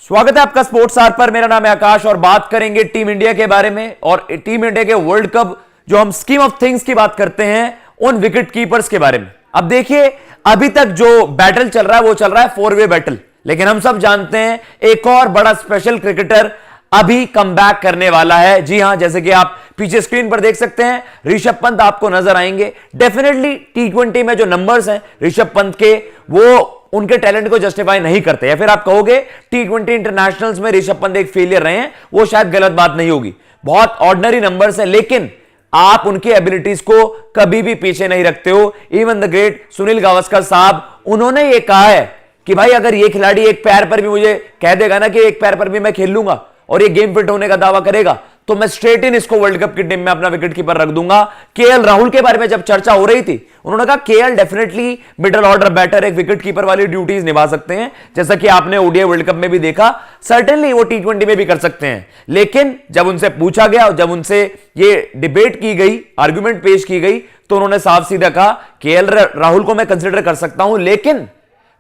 स्वागत है आपका स्पोर्ट्स आर पर। मेरा नाम है आकाश और बात करेंगे टीम इंडिया के बारे में और टीम इंडिया के वर्ल्ड कप जो हम स्कीम ऑफ थिंग्स की बात करते हैं उन विकेट कीपर्स के बारे में। अब देखिए, अभी तक जो बैटल चल रहा है वो चल रहा है 4-वे बैटल, लेकिन हम सब जानते हैं एक और बड़ा स्पेशल क्रिकेटर अभी कमबैक करने वाला है। जी हां, जैसे कि आप पीछे स्क्रीन पर देख सकते हैं, ऋषभ पंत आपको नजर आएंगे। डेफिनेटली T20 में जो नंबर्स हैं ऋषभ पंत के, वो उनके टैलेंट को जस्टिफाई नहीं करते, या फिर आप कहोगे T20 इंटरनेशनल्स में ऋषभ पंत एक फेलियर रहे हैं, वो शायद गलत बात नहीं होगी। बहुत ऑर्डिनरी नंबर्स हैं, लेकिन आप उनकी एबिलिटीज को कभी भी पीछे नहीं रखते हो। Even the great Sunil Gavaskar साहब, उन्होंने ये कहा है कि भाई अगर ये खिलाड़ी एक पैर पर भी मुझे कह देगा ना कि एक पैर पर भी मैं खेल लूंगा और ये गेम फिट होने का दावा करेगा, तो मैं स्ट्रेट इन इसको वर्ल्ड कप की टीम में अपना विकेट कीपर रख दूंगा। केएल राहुल के बारे में जब चर्चा हो रही थी, उन्होंने कहा KL definitely middle order batter एक विकेट कीपर वाली ड्यूटीज निभा सकते हैं, जैसा कि आपने ओडीआई वर्ल्ड कप में भी देखा। सर्टेनली वो T20 में भी कर सकते हैं। लेकिन जब उनसे पूछा गया और जब उनसे ये डिबेट की गई, आर्गुमेंट पेश की गई, तो उन्होंने साफ सीधा कहा केएल राहुल को मैं कंसिडर कर सकता हूं, लेकिन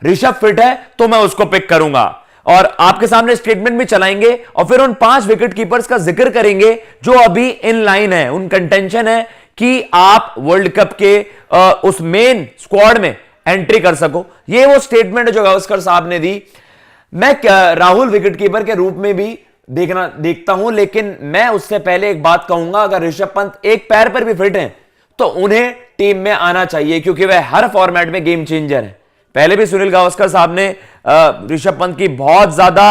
ऋषभ फिट है तो मैं उसको पिक करूंगा। और आपके सामने स्टेटमेंट भी चलाएंगे और फिर उन 5 विकेट कीपर्स का जिक्र करेंगे जो अभी इन लाइन है, उन कंटेंशन है कि आप वर्ल्ड कप के उस मेन स्क्वाड में एंट्री कर सको। ये वो स्टेटमेंट है जो गावस्कर साहब ने दी। मैं राहुल विकेट कीपर के रूप में भी देखता हूं, लेकिन मैं उससे पहले एक बात कहूंगा, अगर ऋषभ पंत एक पैर पर भी फिट हैं तो उन्हें टीम में आना चाहिए, क्योंकि वह हर फॉर्मेट में गेम चेंजर है। पहले भी सुनील गावस्कर साहब ने ऋषभ पंत की बहुत ज्यादा,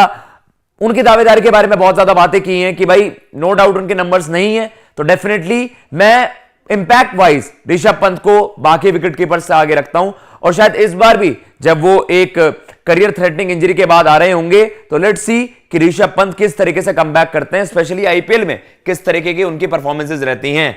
उनकी दावेदारी के बारे में बहुत ज्यादा बातें की हैं कि भाई नो डाउट उनके नंबर्स नहीं है, तो डेफिनेटली मैं इंपैक्ट वाइज ऋषभ पंत को बाकी विकेट कीपर से आगे रखता हूं। और शायद इस बार भी जब वो एक करियर थ्रेटनिंग इंजरी के बाद आ रहे होंगे, तो लेट्स सी कि ऋषभ पंत किस तरीके से कमबैक करते हैं, स्पेशली आईपीएल में किस तरीके की उनकी परफॉर्मेंसेज रहती हैं।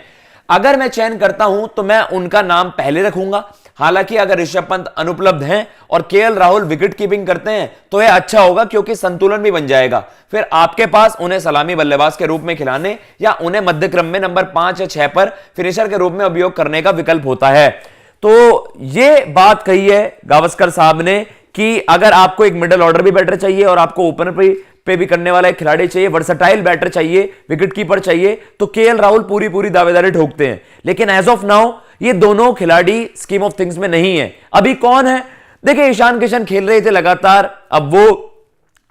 अगर मैं चयन करता हूं तो मैं उनका नाम पहले रखूंगा। हालांकि अगर ऋषभ पंत अनुपलब्ध हैं और केएल राहुल विकेट कीपिंग करते हैं तो यह अच्छा होगा, क्योंकि संतुलन भी बन जाएगा। फिर आपके पास उन्हें सलामी बल्लेबाज के रूप में खिलाने या उन्हें मध्य क्रम में नंबर 5 या 6 पर फिनिशर के रूप में उपयोग करने का विकल्प होता है। तो यह बात कही है गावस्कर साहब ने कि अगर आपको एक मिडिल ऑर्डर भी बैटर चाहिए और आपको ओपनर पे भी करने वाला एक खिलाड़ी चाहिए, वर्सटाइल बैटर चाहिए, विकेट कीपर चाहिए, तो केएल राहुल पूरी दावेदारी ठोकते हैं। लेकिन एज ऑफ नाउ ये दोनों खिलाड़ी स्कीम ऑफ थिंग्स में नहीं है। अभी कौन है? देखिए, ईशान किशन खेल रहे थे लगातार, अब वो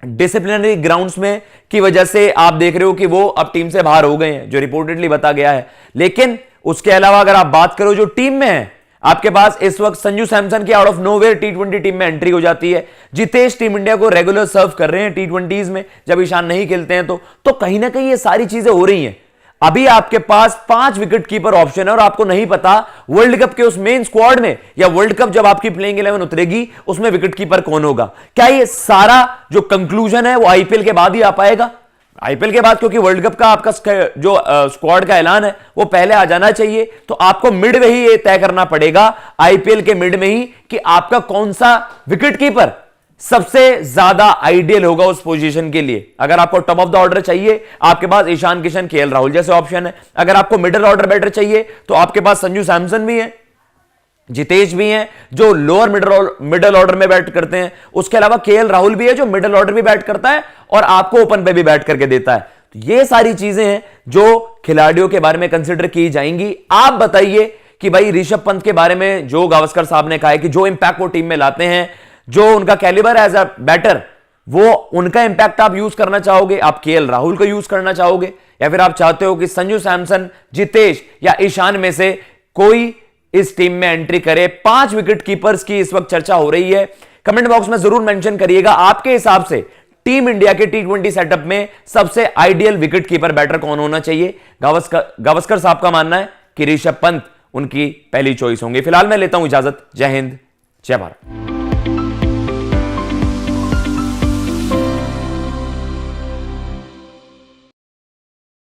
डिसिप्लिनरी ग्राउंड्स में की वजह से आप देख रहे हो कि वो अब टीम से बाहर हो गए हैं, जो रिपोर्टेडली बता गया है। लेकिन उसके अलावा अगर आप बात करो जो टीम में है, आपके पास इस वक्त संजू सैमसन की out of nowhere T20 team में एंट्री हो जाती है। जितेश टीम इंडिया को रेगुलर सर्व कर रहे हैं T20s में, जब ईशान नहीं खेलते हैं तो कहीं ना कहीं ये सारी चीजें हो रही हैं। अभी आपके पास 5 विकेट कीपर ऑप्शन है और आपको नहीं पता वर्ल्ड कप के उस मेन स्क्वाड में या वर्ल्ड कप जब आपकी प्लेइंग 11 उतरेगी उसमें विकेट कीपर कौन होगा। क्या ये सारा जो कंक्लूजन है वो आईपीएल के बाद ही आ पाएगा? आईपीएल के बाद, क्योंकि वर्ल्ड कप का आपका जो स्क्वाड का ऐलान है वो पहले आ जाना चाहिए, तो आपको मिड में ही ये तय करना पड़ेगा, आईपीएल के मिड में ही, कि आपका कौन सा विकेट कीपर सबसे ज्यादा आइडियल होगा उस पोजीशन के लिए। अगर आपको टॉप ऑफ द ऑर्डर चाहिए, आपके पास ईशान किशन, केएल राहुल जैसे ऑप्शन है। अगर आपको मिडिल ऑर्डर बैटर चाहिए तो आपके पास संजू सैमसन भी है, जितेश भी हैं जो लोअर मिडिल ऑर्डर में बैट करते हैं। उसके अलावा केएल राहुल भी है जो मिडिल ऑर्डर भी बैट करता है और आपको ओपन पे भी बैट करके देता है। तो ये सारी चीजें हैं जो खिलाड़ियों के बारे में कंसिडर की जाएंगी। आप बताइए कि भाई ऋषभ पंत के बारे में जो गावस्कर साहब ने कहा है कि जो इंपैक्ट वो टीम में लाते हैं, जो उनका कैलिबर एज अ बैटर, वो उनका इंपैक्ट आप यूज करना चाहोगे, आप केएल राहुल को यूज करना चाहोगे, या फिर आप चाहते हो कि संजू सैमसन, जितेश या ईशान में से कोई इस टीम में एंट्री करे? 5 विकेट कीपर्स की इस वक्त चर्चा हो रही है। कमेंट बॉक्स में जरूर मेंशन करिएगा, आपके हिसाब से टीम इंडिया के T20 सेटअप में सबसे आइडियल विकेट कीपर बैटर कौन होना चाहिए? गावस्कर साहब का मानना है कि ऋषभ पंत उनकी पहली चॉइस होंगे। फिलहाल मैं लेता हूं इजाजत। जय हिंद, जय भारत।